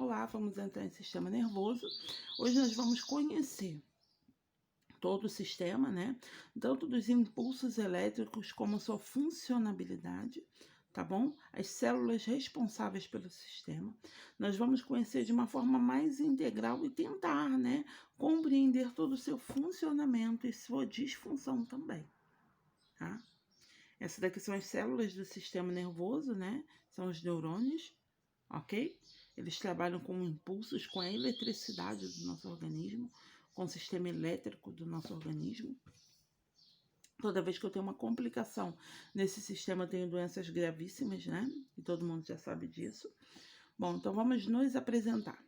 Olá, vamos entrar em sistema nervoso. Hoje nós vamos conhecer todo o sistema, né? Tanto dos impulsos elétricos como sua funcionalidade, tá bom? As células responsáveis pelo sistema. Nós vamos conhecer de uma forma mais integral e tentar, né, compreender todo o seu funcionamento e sua disfunção também, tá? Essas daqui são as células do sistema nervoso, né? São os neurônios, ok? Eles trabalham com impulsos, com a eletricidade do nosso organismo, com o sistema elétrico do nosso organismo. Toda vez que eu tenho uma complicação nesse sistema, eu tenho doenças gravíssimas, né? E todo mundo já sabe disso. Bom, então vamos nos apresentar.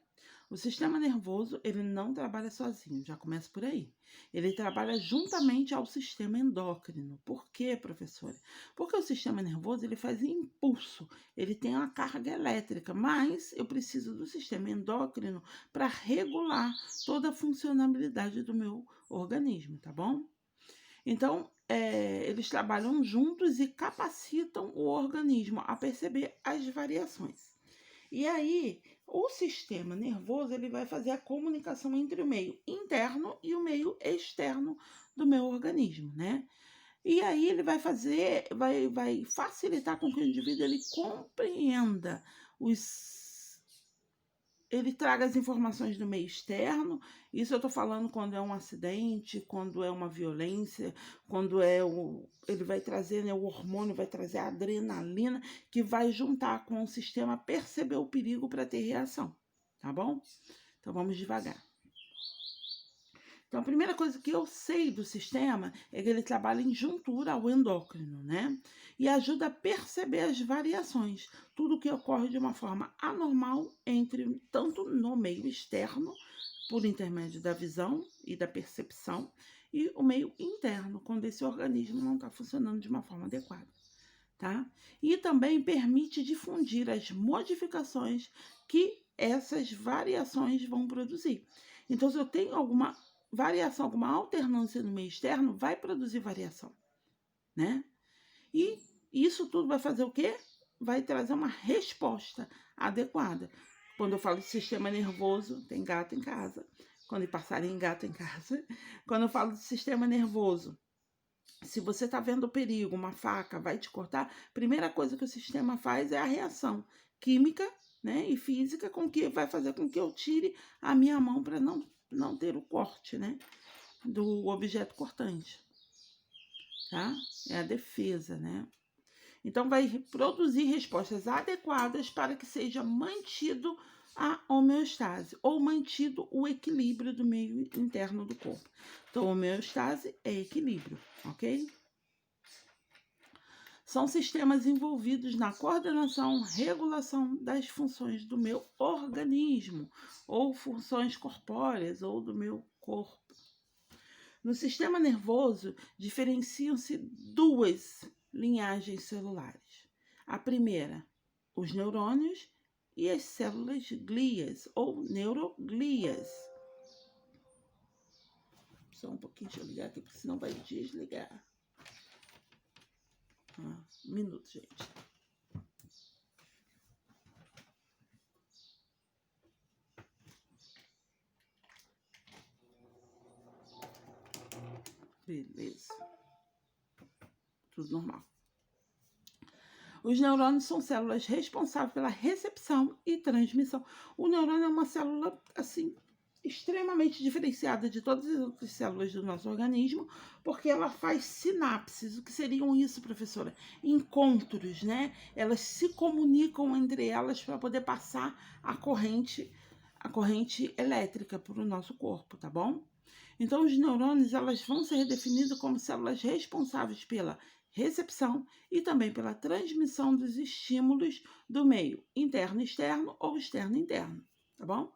O sistema nervoso, ele não trabalha sozinho, já começa por aí. Ele trabalha juntamente ao sistema endócrino. Por quê, professora? Porque o sistema nervoso, ele faz impulso, ele tem uma carga elétrica, mas eu preciso do sistema endócrino para regular toda a funcionalidade do meu organismo, tá bom? Então, eles trabalham juntos e capacitam o organismo a perceber as variações. E aí, o sistema nervoso, ele vai fazer a comunicação entre o meio interno e o meio externo do meu organismo, né? E aí ele vai fazer, vai facilitar com que o indivíduo ele compreenda ele traga as informações do meio externo. Isso eu estou falando quando é um acidente, quando é uma violência, quando ele vai trazer, né, o hormônio, vai trazer a adrenalina, que vai juntar com o sistema perceber o perigo para ter reação, tá bom? Então vamos devagar. Então, a primeira coisa que eu sei do sistema é que ele trabalha em juntura ao endócrino, né? E ajuda a perceber as variações, tudo que ocorre de uma forma anormal tanto no meio externo, por intermédio da visão e da percepção, e o meio interno, quando esse organismo não está funcionando de uma forma adequada, tá? E também permite difundir as modificações que essas variações vão produzir. Então, se eu tenho alguma variação, alguma alternância no meio externo, vai produzir variação, né? E isso tudo vai fazer o quê? Vai trazer uma resposta adequada. Quando eu falo de sistema nervoso, tem gato em casa. Quando passarinho, gato em casa. Quando eu falo de sistema nervoso, se você está vendo o perigo, uma faca vai te cortar, a primeira coisa que o sistema faz é a reação química, né, e física, com que vai fazer com que eu tire a minha mão para não ter o corte, né, do objeto cortante, tá? É a defesa, né? Então, vai produzir respostas adequadas para que seja mantido a homeostase ou mantido o equilíbrio do meio interno do corpo. Então, homeostase é equilíbrio, ok? São sistemas envolvidos na coordenação, regulação das funções do meu organismo, ou funções corpóreas, ou do meu corpo. No sistema nervoso, diferenciam-se duas linhagens celulares. A primeira, os neurônios, e as células glias, ou neuroglias. Só um pouquinho, deixa eu ligar aqui, porque senão vai desligar. Um minuto, gente. Beleza. Tudo normal. Os neurônios são células responsáveis pela recepção e transmissão. O neurônio é uma célula, assim, extremamente diferenciada de todas as outras células do nosso organismo, porque ela faz sinapses. O que seriam isso, professora? Encontros, né? Elas se comunicam entre elas para poder passar a corrente elétrica para o nosso corpo, tá bom? Então, os neurônios, elas vão ser definidos como células responsáveis pela recepção e também pela transmissão dos estímulos do meio interno e externo ou externo e interno, tá bom?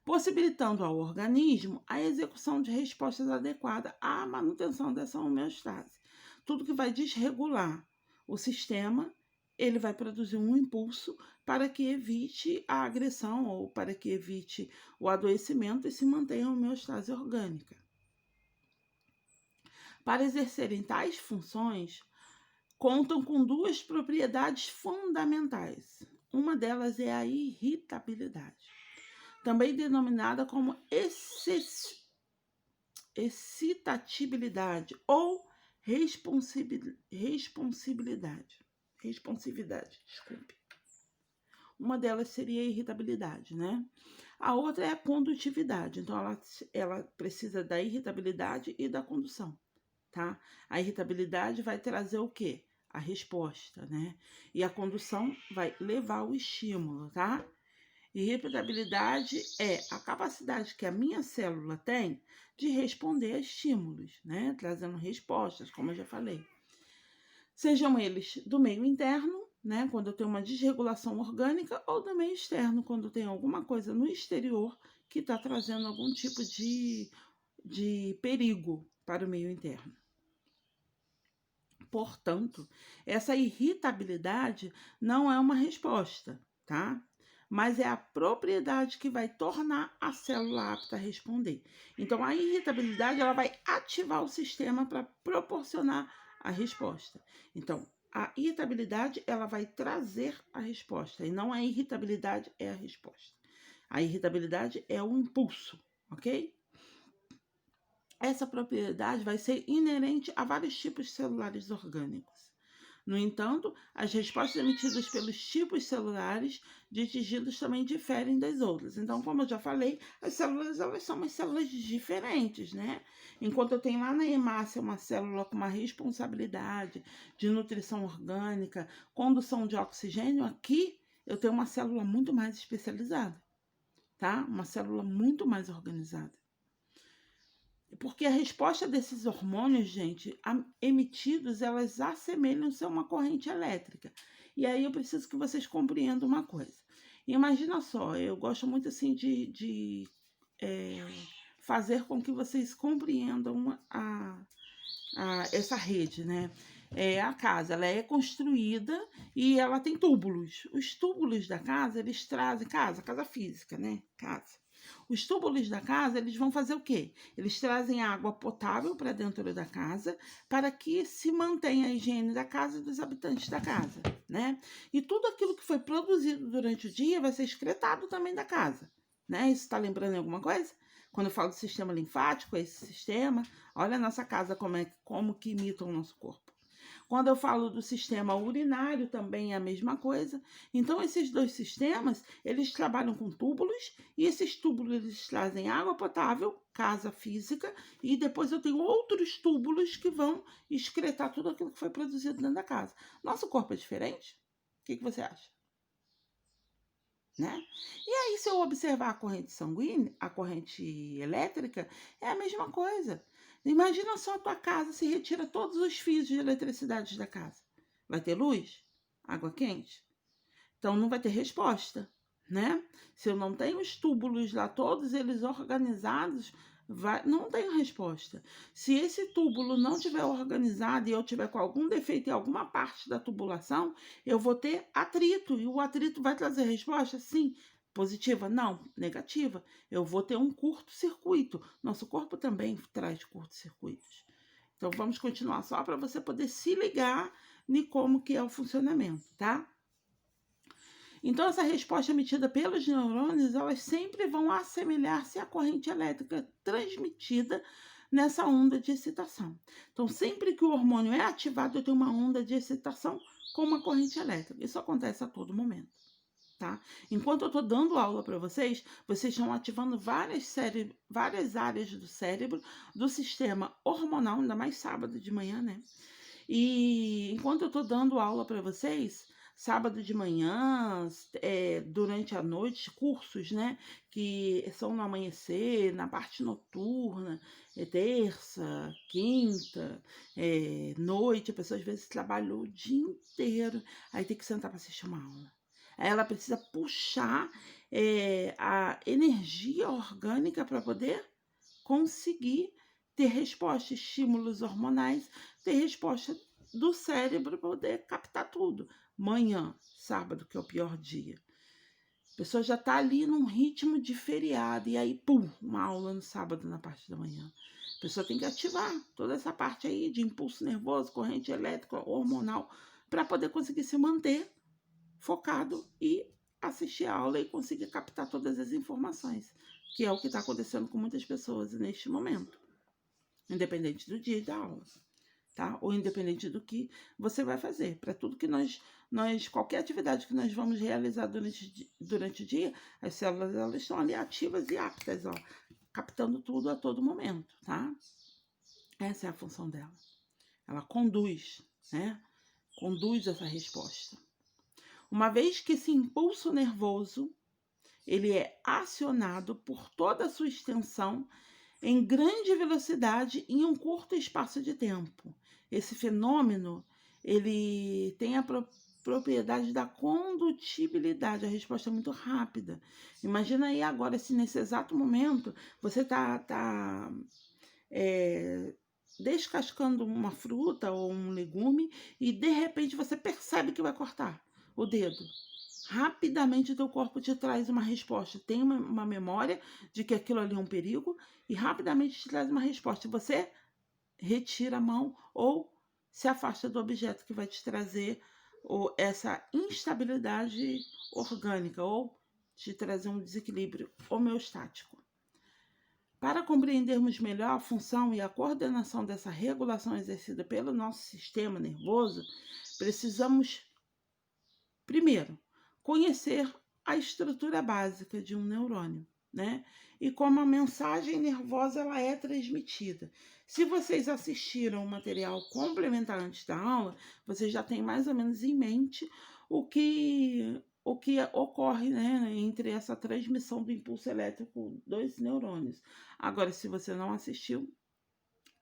Possibilitando ao organismo a execução de respostas adequadas à manutenção dessa homeostase. Tudo que vai desregular o sistema, ele vai produzir um impulso para que evite a agressão ou para que evite o adoecimento e se mantenha a homeostase orgânica. Para exercerem tais funções, contam com duas propriedades fundamentais. Uma delas é a irritabilidade, também denominada como excitabilidade ou responsividade, desculpe. Uma delas seria a irritabilidade, né? A outra é a condutividade, então ela precisa da irritabilidade e da condução, tá? A irritabilidade vai trazer o quê? A resposta, né? E a condução vai levar o estímulo, tá? Irritabilidade é a capacidade que a minha célula tem de responder a estímulos, né? Trazendo respostas, como eu já falei. Sejam eles do meio interno, né? Quando eu tenho uma desregulação orgânica, ou do meio externo, quando tem alguma coisa no exterior que está trazendo algum tipo de perigo para o meio interno. Portanto, essa irritabilidade não é uma resposta, tá? Mas é a propriedade que vai tornar a célula apta a responder. Então, a irritabilidade ela vai ativar o sistema para proporcionar a resposta. Então, a irritabilidade ela vai trazer a resposta e não a irritabilidade é a resposta. A irritabilidade é o impulso, ok? Essa propriedade vai ser inerente a vários tipos celulares orgânicos. No entanto, as respostas emitidas pelos tipos celulares de tecidos também diferem das outras. Então, como eu já falei, as células elas são umas células diferentes, né? Enquanto eu tenho lá na hemácia uma célula com uma responsabilidade de nutrição orgânica, condução de oxigênio, aqui eu tenho uma célula muito mais especializada, tá? Uma célula muito mais organizada. Porque a resposta desses hormônios, gente, emitidos, elas assemelham-se a uma corrente elétrica. E aí eu preciso que vocês compreendam uma coisa. Imagina só, eu gosto muito assim de fazer com que vocês compreendam essa rede, né? A casa, ela é construída e ela tem túbulos. Os túbulos da casa, eles trazem casa física, né? Casa. Os túbulos da casa, eles vão fazer o quê? Eles trazem água potável para dentro da casa para que se mantenha a higiene da casa e dos habitantes da casa, né? E tudo aquilo que foi produzido durante o dia vai ser excretado também da casa, né? Isso está lembrando alguma coisa? Quando eu falo do sistema linfático, esse sistema, olha a nossa casa como que imita o nosso corpo. Quando eu falo do sistema urinário, também é a mesma coisa. Então, esses dois sistemas, eles trabalham com túbulos, e esses túbulos eles trazem água potável, casa física, e depois eu tenho outros túbulos que vão excretar tudo aquilo que foi produzido dentro da casa. Nosso corpo é diferente? O que você acha? Né? E aí, se eu observar a corrente sanguínea, a corrente elétrica, é a mesma coisa. Imagina só a tua casa se retira todos os fios de eletricidade da casa. Vai ter luz? Água quente? Então não vai ter resposta, né? Se eu não tenho os túbulos lá, todos eles organizados, não tenho resposta. Se esse túbulo não estiver organizado e eu tiver com algum defeito em alguma parte da tubulação, eu vou ter atrito. E o atrito vai trazer resposta? Sim. Positiva? Não. Negativa? Eu vou ter um curto-circuito. Nosso corpo também traz curto-circuitos. Então, vamos continuar só para você poder se ligar em como que é o funcionamento, tá? Então, essa resposta emitida pelos neurônios, elas sempre vão assemelhar-se à corrente elétrica transmitida nessa onda de excitação. Então, sempre que o hormônio é ativado, eu tenho uma onda de excitação com uma corrente elétrica. Isso acontece a todo momento, tá? Enquanto eu estou dando aula para vocês, vocês estão ativando várias áreas do cérebro, do sistema hormonal, ainda mais sábado de manhã, né? E enquanto eu estou dando aula para vocês, sábado de manhã, durante a noite, cursos, né? Que são no amanhecer, na parte noturna, terça, quinta, noite, a pessoa às vezes trabalha o dia inteiro, aí tem que sentar para assistir uma aula. Aí ela precisa puxar a energia orgânica para poder conseguir ter resposta, estímulos hormonais, ter resposta do cérebro para poder captar tudo. Manhã, sábado, que é o pior dia. A pessoa já está ali num ritmo de feriado, e aí, pum, uma aula no sábado na parte da manhã. A pessoa tem que ativar toda essa parte aí de impulso nervoso, corrente elétrica, hormonal, para poder conseguir se manter focado e assistir a aula e conseguir captar todas as informações, que é o que está acontecendo com muitas pessoas neste momento, independente do dia da aula, tá? Ou independente do que você vai fazer. Para tudo que qualquer atividade que nós vamos realizar durante o dia, as células elas estão ali ativas e aptas, ó, captando tudo a todo momento, tá? Essa é a função dela. Ela conduz, né? Conduz essa resposta. Uma vez que esse impulso nervoso ele é acionado por toda a sua extensão em grande velocidade em um curto espaço de tempo. Esse fenômeno ele tem a propriedade da condutibilidade. A resposta é muito rápida. Imagina aí agora se nesse exato momento você tá descascando uma fruta ou um legume e de repente você percebe que vai cortar o dedo. Rapidamente o teu corpo te traz uma resposta. Tem uma memória de que aquilo ali é um perigo e rapidamente te traz uma resposta. Você retira a mão ou se afasta do objeto que vai te trazer essa instabilidade orgânica ou te trazer um desequilíbrio homeostático. Para compreendermos melhor a função e a coordenação dessa regulação exercida pelo nosso sistema nervoso, precisamos, primeiro, conhecer a estrutura básica de um neurônio, né? E como a mensagem nervosa ela é transmitida. Se vocês assistiram o material complementar antes da aula, vocês já têm mais ou menos em mente o que ocorre, né, entre essa transmissão do impulso elétrico dos neurônios. Agora, se você não assistiu,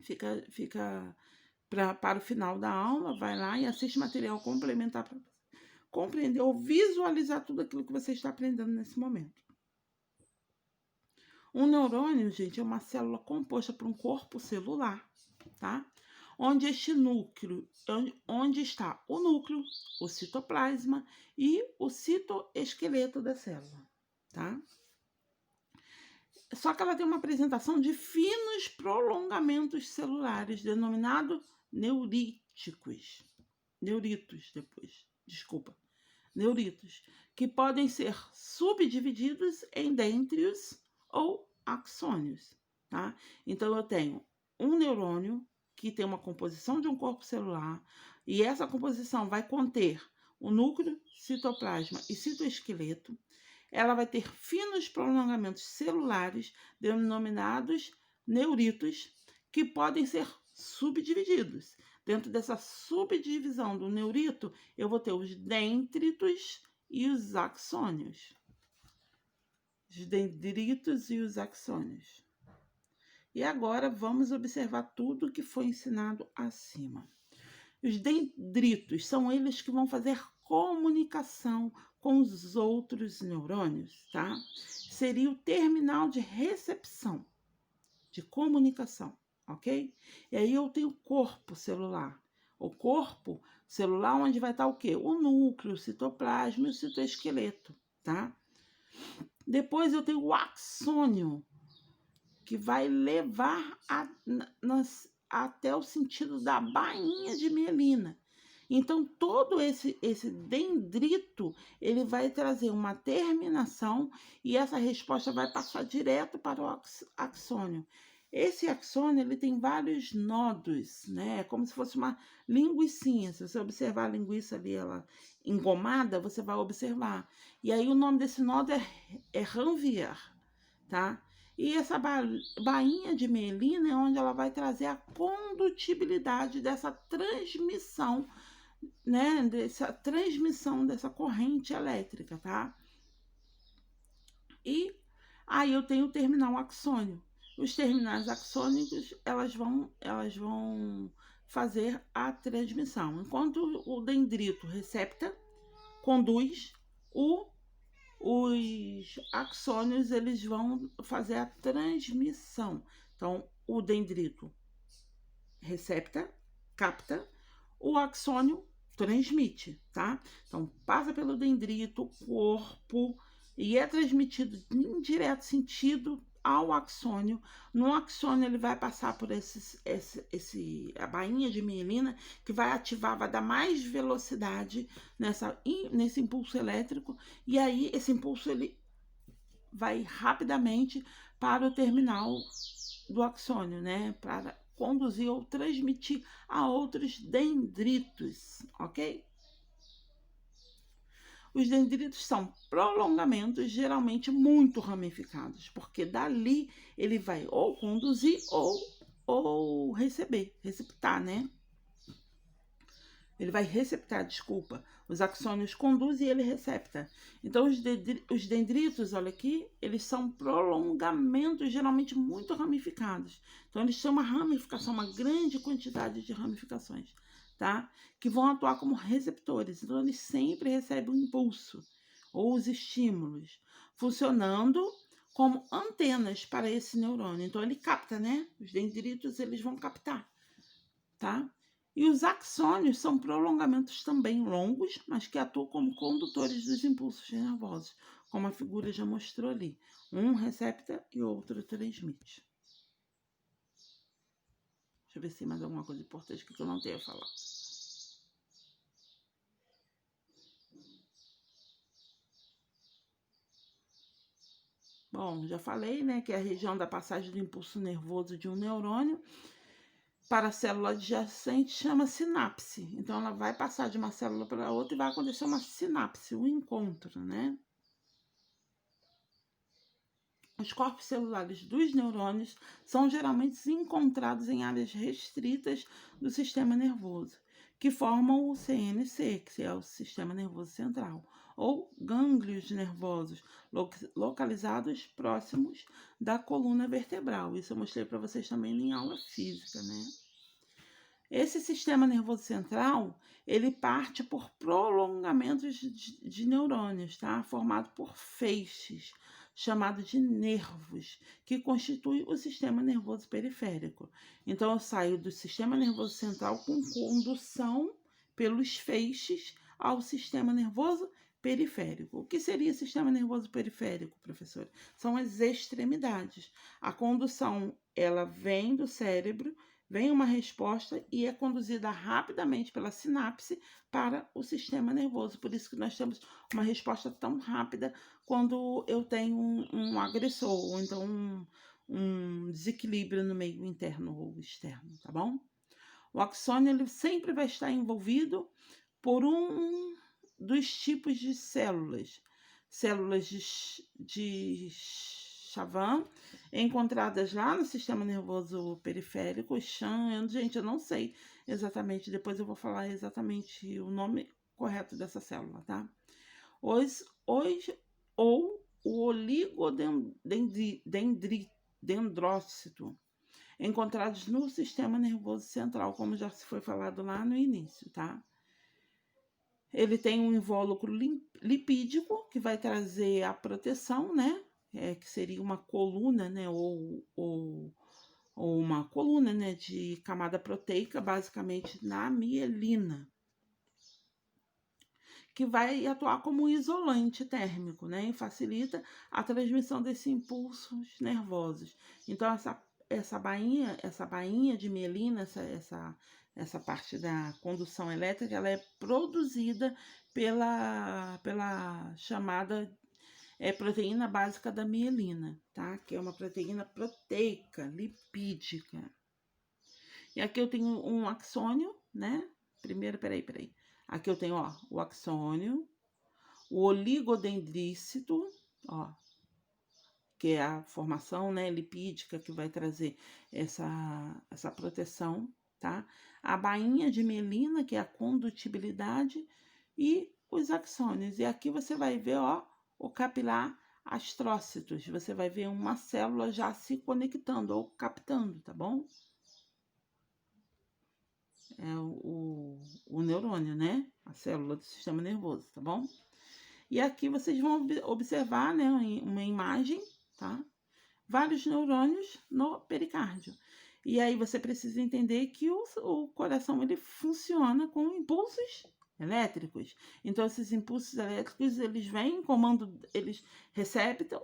fica para o final da aula, vai lá e assiste material complementar para compreender ou visualizar tudo aquilo que você está aprendendo nesse momento. Um neurônio, gente, é uma célula composta por um corpo celular, tá? Onde está o núcleo, o citoplasma e o citoesqueleto da célula, tá? Só que ela tem uma apresentação de finos prolongamentos celulares, denominados neuritos, que podem ser subdivididos em dendritos ou axônios, tá? Então, eu tenho um neurônio que tem uma composição de um corpo celular e essa composição vai conter o núcleo, citoplasma e citoesqueleto. Ela vai ter finos prolongamentos celulares denominados neuritos que podem ser subdivididos. Dentro dessa subdivisão do neurito, eu vou ter os dendritos e os axônios. Os dendritos e os axônios. E agora vamos observar tudo que foi ensinado acima. Os dendritos são eles que vão fazer comunicação com os outros neurônios, tá? Seria o terminal de recepção, de comunicação, ok? E aí eu tenho o corpo celular. O corpo celular onde vai estar o quê? O núcleo, o citoplasma e o citoesqueleto, tá? Depois eu tenho o axônio, que vai levar até o sentido da bainha de mielina. Então, todo esse dendrito, ele vai trazer uma terminação e essa resposta vai passar direto para o axônio. Esse axônio, ele tem vários nodos, né? É como se fosse uma linguicinha. Se você observar a linguiça ali, ela engomada, você vai observar. E aí o nome desse nodo é Ranvier, tá? E essa bainha de mielina é onde ela vai trazer a condutibilidade dessa transmissão, né? Dessa transmissão dessa corrente elétrica, tá? E aí eu tenho o terminal axônio. Os terminais axônicos, elas vão fazer a transmissão. Enquanto o dendrito recepta, conduz, os axônios eles vão fazer a transmissão. Então, o dendrito recepta, capta, o axônio transmite, tá? Então, passa pelo dendrito, corpo, e é transmitido em direto sentido ao axônio. No axônio ele vai passar por a bainha de mielina, que vai ativar, vai dar mais velocidade nesse impulso elétrico, e aí esse impulso ele vai rapidamente para o terminal do axônio, né? Para conduzir ou transmitir a outros dendritos, ok? Os dendritos são prolongamentos geralmente muito ramificados, porque dali ele vai ou conduzir ou receptar, né? Ele vai receptar, desculpa. Os axônios conduzem e ele recepta. Então, os dendritos, olha aqui, eles são prolongamentos geralmente muito ramificados. Então, eles têm uma ramificação, uma grande quantidade de ramificações, tá? Que vão atuar como receptores. Então, eles sempre recebem o impulso ou os estímulos, funcionando como antenas para esse neurônio. Então, ele capta, né? Os dendritos, eles vão captar, tá? E os axônios são prolongamentos também longos, mas que atuam como condutores dos impulsos nervosos, como a figura já mostrou ali. Um recepta e outro transmite. Deixa eu ver se tem mais alguma coisa importante que eu não tenha falado. Bom, já falei, né, que é a região da passagem do impulso nervoso de um neurônio para a célula adjacente chama sinapse. Então, ela vai passar de uma célula para outra e vai acontecer uma sinapse, um encontro, né? Os corpos celulares dos neurônios são geralmente encontrados em áreas restritas do sistema nervoso, que formam o CNC, que é o Sistema Nervoso Central, ou gânglios nervosos, localizados próximos da coluna vertebral. Isso eu mostrei para vocês também em aula física, né? Esse sistema nervoso central, ele parte por prolongamentos de neurônios, tá? Formado por feixes, chamado de nervos, que constitui o sistema nervoso periférico. Então, eu saio do sistema nervoso central com condução pelos feixes ao sistema nervoso periférico. O que seria sistema nervoso periférico, professora? São as extremidades. A condução, ela vem do cérebro, vem uma resposta e é conduzida rapidamente pela sinapse para o sistema nervoso. Por isso que nós temos uma resposta tão rápida quando eu tenho um agressor, ou então um desequilíbrio no meio interno ou externo, tá bom? O axônio ele sempre vai estar envolvido por um dos tipos de células. Células de Chavan, encontradas lá no sistema nervoso periférico, Chan, gente, eu não sei exatamente, depois eu vou falar exatamente o nome correto dessa célula, tá? Ou o oligodendrócito, encontrados no sistema nervoso central, como já se foi falado lá no início, tá? Ele tem um invólucro lipídico, que vai trazer a proteção, né? Que seria uma coluna, né? Ou uma coluna, né? De camada proteica, basicamente na mielina, que vai atuar como um isolante térmico, né? E facilita a transmissão desses impulsos nervosos. Então, essa bainha de mielina, essa parte da condução elétrica, ela é produzida pela chamada proteína básica da mielina, tá? Que é uma proteína proteica, lipídica. E aqui eu tenho um axônio, né? Primeiro, peraí. Aqui eu tenho, ó, o axônio, o oligodendrícito, ó, que é a formação, né, lipídica que vai trazer essa proteção, tá? A bainha de mielina, que é a condutibilidade, e os axônios. E aqui você vai ver, ó, o capilar astrócitos. Você vai ver uma célula já se conectando ou captando, tá bom? É o neurônio, né? A célula do sistema nervoso, tá bom? E aqui vocês vão observar, né, uma imagem, tá? Vários neurônios no pericárdio. E aí você precisa entender que o coração ele funciona com impulsos elétricos. Então, esses impulsos elétricos, eles vêm comando, eles receptam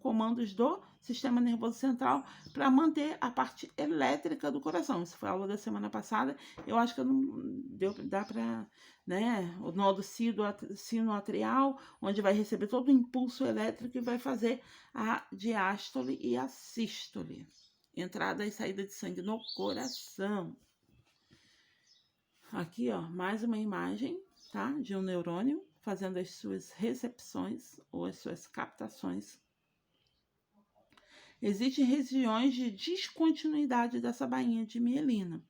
comandos do sistema nervoso central para manter a parte elétrica do coração. Isso foi a aula da semana passada. Eu acho que não dá para, né, o nó do sinoatrial, onde vai receber todo o impulso elétrico e vai fazer a diástole e a sístole, entrada e saída de sangue no coração. Aqui, ó, mais uma imagem, tá? De um neurônio fazendo as suas recepções ou as suas captações. Existem regiões de descontinuidade dessa bainha de mielina,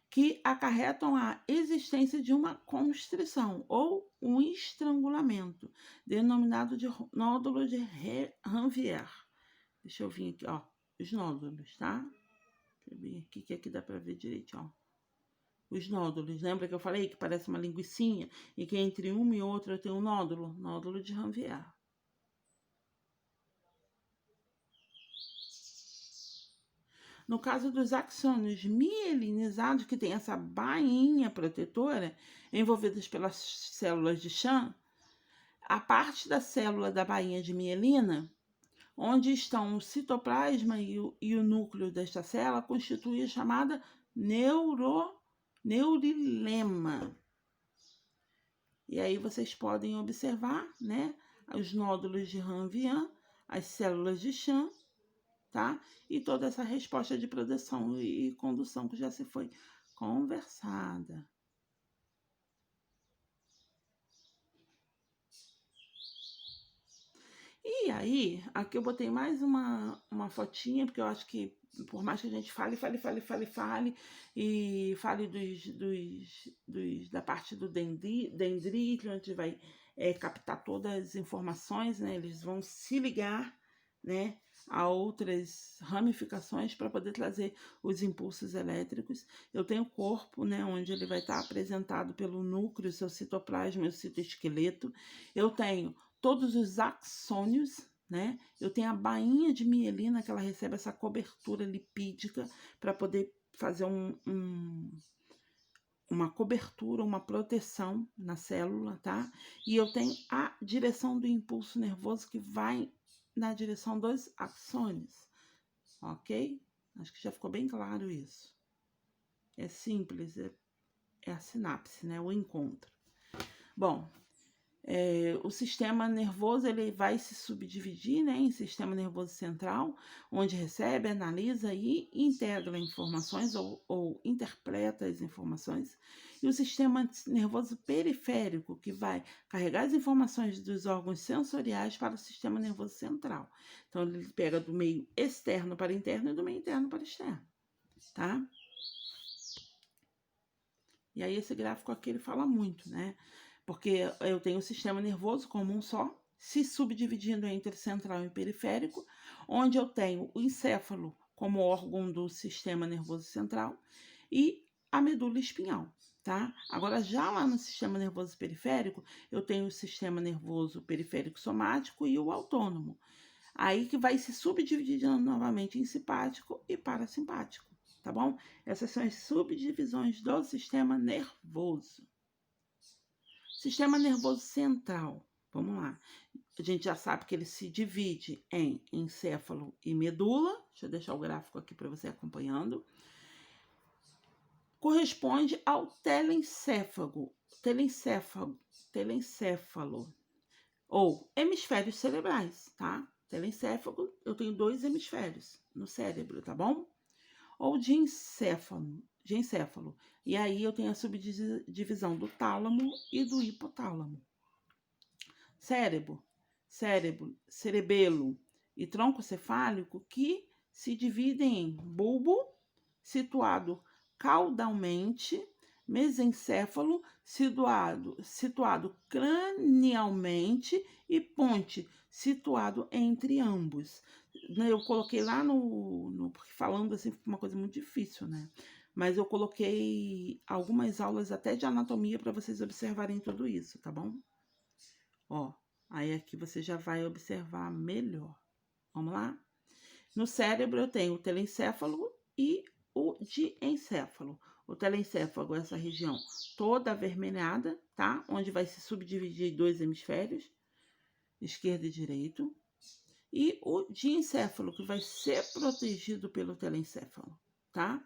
que acarretam a existência de uma constrição ou um estrangulamento, denominado de nódulo de Ranvier. Deixa eu vir aqui, ó, os nódulos, tá? Deixa eu vir aqui, que aqui dá para ver direito, ó. Os nódulos, lembra que eu falei que parece uma linguicinha e que entre uma e outra tem um nódulo? Nódulo de Ranvier. No caso dos axônios mielinizados, que tem essa bainha protetora, envolvidas pelas células de Schwann, a parte da célula da bainha de mielina, onde estão o citoplasma e o núcleo desta célula, constitui a chamada neurilema. E aí vocês podem observar, né, os nódulos de Ranvier, as células de Schwann, tá? E toda essa resposta de produção e condução que já se foi conversada. E aí, aqui eu botei mais uma fotinha, porque eu acho que, por mais que a gente fale, e fale da parte do dendrício, onde vai captar todas as informações, né? Eles vão se ligar, né, a outras ramificações para poder trazer os impulsos elétricos. Eu tenho o corpo, né, onde ele vai estar apresentado pelo núcleo, seu citoplasma e o citoesqueleto. Eu tenho todos os axônios, né? Eu tenho a bainha de mielina, que ela recebe essa cobertura lipídica para poder fazer uma cobertura, uma proteção na célula, tá? E eu tenho a direção do impulso nervoso que vai na direção dos axônios, ok? Acho que já ficou bem claro isso. É simples, é a sinapse, né? O encontro. Bom, o sistema nervoso ele vai se subdividir, né, em sistema nervoso central, onde recebe, analisa e integra informações ou interpreta as informações, e o sistema nervoso periférico, que vai carregar as informações dos órgãos sensoriais para o sistema nervoso central. Então, ele pega do meio externo para interno e do meio interno para externo, tá? E aí, esse gráfico aqui, ele fala muito, né? Porque eu tenho o sistema nervoso como um só, se subdividindo entre central e periférico, onde eu tenho o encéfalo como órgão do sistema nervoso central e a medula espinhal, tá? Agora, já lá no sistema nervoso periférico, eu tenho o sistema nervoso periférico somático e o autônomo. Aí que vai se subdividindo novamente em simpático e parasimpático, tá bom? Essas são as subdivisões do sistema nervoso. Sistema nervoso central, vamos lá. A gente já sabe que ele se divide em encéfalo e medula. Deixa eu deixar o gráfico aqui para você acompanhando. Corresponde ao telencéfalo ou hemisférios cerebrais, tá? Telencéfalo, eu tenho 2 hemisférios no cérebro, tá bom? Ou de encéfalo. E aí eu tenho a subdivisão do tálamo e do hipotálamo. Cerebelo e tronco cefálico que se dividem em bulbo, situado caudalmente, mesencéfalo, situado cranialmente, e ponte, situado entre ambos. Eu coloquei lá porque falando assim, uma coisa muito difícil, né? Mas eu coloquei algumas aulas até de anatomia para vocês observarem tudo isso, tá bom? Ó, aí aqui você já vai observar melhor. Vamos lá? No cérebro eu tenho o telencéfalo e o diencéfalo. o telencéfalo, essa região toda avermelhada, tá? Onde vai se subdividir em 2 hemisférios, esquerdo e direito. E o diencéfalo, que vai ser protegido pelo telencéfalo, tá?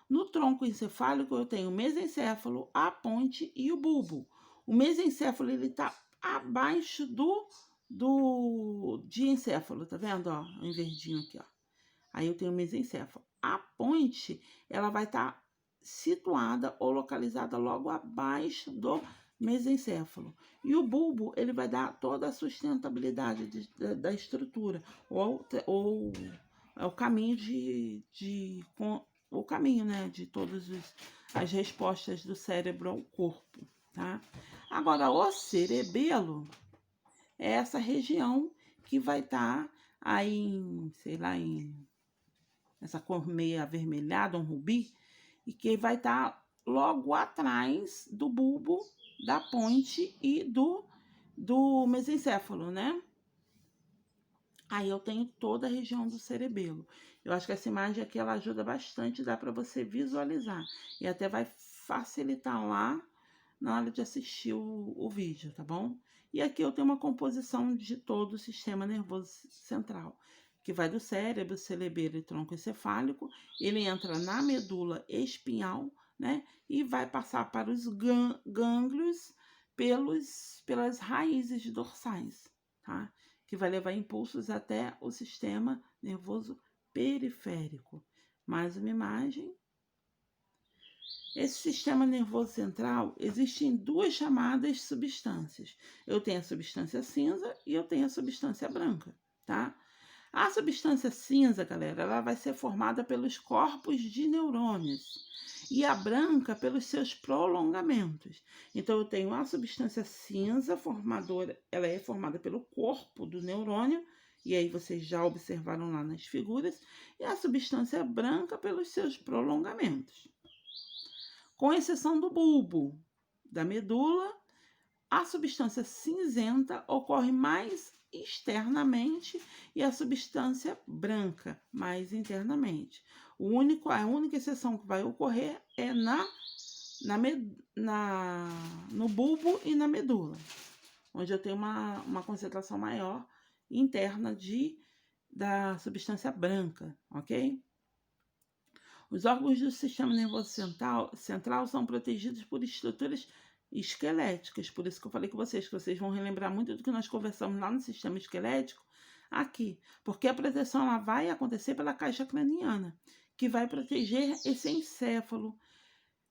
No tronco encefálico, eu tenho o mesencéfalo, a ponte e o bulbo. O mesencéfalo, ele tá abaixo do diencéfalo, tá vendo, ó? Em verdinho aqui, ó. Aí eu tenho o mesencéfalo. A ponte, ela vai estar situada ou localizada logo abaixo do mesencéfalo. E o bulbo, ele vai dar toda a sustentabilidade da estrutura, ou é o caminho o caminho, né, de todas as respostas do cérebro ao corpo, tá? Agora, o cerebelo é essa região que vai estar aí em, sei lá, em essa cor meio avermelhada, um rubi, e que vai estar logo atrás do bulbo, da ponte e do mesencéfalo, né? Aí eu tenho toda a região do cerebelo. Eu acho que essa imagem aqui ela ajuda bastante, dá para você visualizar. E até vai facilitar lá na hora de assistir o vídeo, tá bom? E aqui eu tenho uma composição de todo o sistema nervoso central, que vai do cérebro, cerebelo e tronco encefálico. Ele entra na medula espinhal, né? E vai passar para os gânglios pelas raízes dorsais, tá? Que vai levar impulsos até o sistema nervoso periférico. Mais uma imagem. Esse sistema nervoso central, existem duas chamadas substâncias. Eu tenho a substância cinza e eu tenho a substância branca, tá? A substância cinza, galera, ela vai ser formada pelos corpos de neurônios e a branca pelos seus prolongamentos. Então, eu tenho a substância cinza formadora, ela é formada pelo corpo do neurônio, e aí vocês já observaram lá nas figuras, e a substância branca pelos seus prolongamentos. Com exceção do bulbo, da medula, a substância cinzenta ocorre mais externamente e a substância branca mais internamente. A única exceção que vai ocorrer é no bulbo e na medula, onde eu tenho uma concentração maior interna da substância branca, ok? Os órgãos do sistema nervoso central são protegidos por estruturas esqueléticas. Por isso que eu falei com vocês, que vocês vão relembrar muito do que nós conversamos lá no sistema esquelético aqui. Porque a proteção ela vai acontecer pela caixa craniana, que vai proteger esse encéfalo,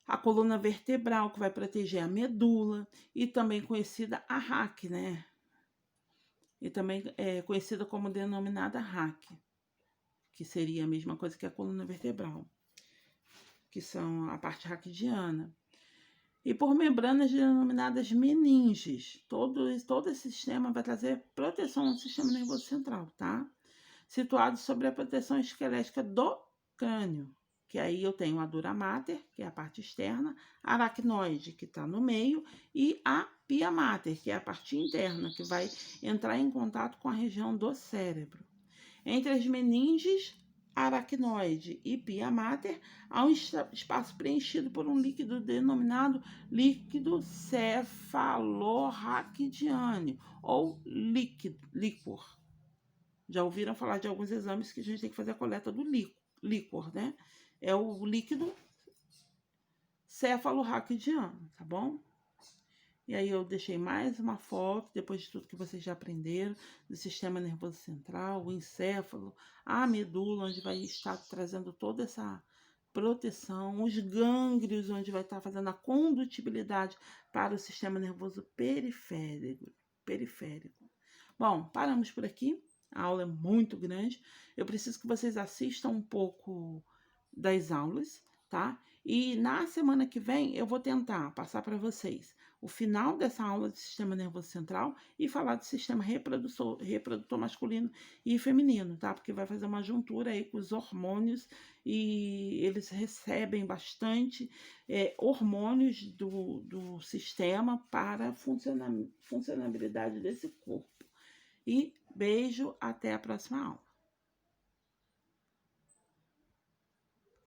a coluna vertebral, que vai proteger a medula, e também conhecida a RAC, né? E também é conhecida como denominada RAC, que seria a mesma coisa que a coluna vertebral, que são a parte raquidiana, e por membranas denominadas meninges. Todo esse sistema vai trazer proteção ao sistema nervoso central, tá? Situado sobre a proteção esquelética do crânio, que aí eu tenho a dura mater, que é a parte externa, a aracnoide, que está no meio, e a pia mater, que é a parte interna, que vai entrar em contato com a região do cérebro. Entre as meninges, aracnoide e pia mater, há um espaço preenchido por um líquido denominado líquido cefalorraquidiano, ou líquor. Já ouviram falar de alguns exames que a gente tem que fazer a coleta do líquor, né? É o líquido cefalorraquidiano, tá bom? E aí eu deixei mais uma foto, depois de tudo que vocês já aprenderam, do sistema nervoso central, o encéfalo, a medula, onde vai estar trazendo toda essa proteção, os gânglios, onde vai estar fazendo a condutibilidade para o sistema nervoso periférico. Bom, paramos por aqui. A aula é muito grande. Eu preciso que vocês assistam um pouco das aulas, tá? E na semana que vem eu vou tentar passar para vocês o final dessa aula de sistema nervoso central e falar do sistema reprodutor masculino e feminino, tá? Porque vai fazer uma juntura aí com os hormônios e eles recebem bastante hormônios do sistema para a funcionabilidade desse corpo. E beijo, até a próxima aula.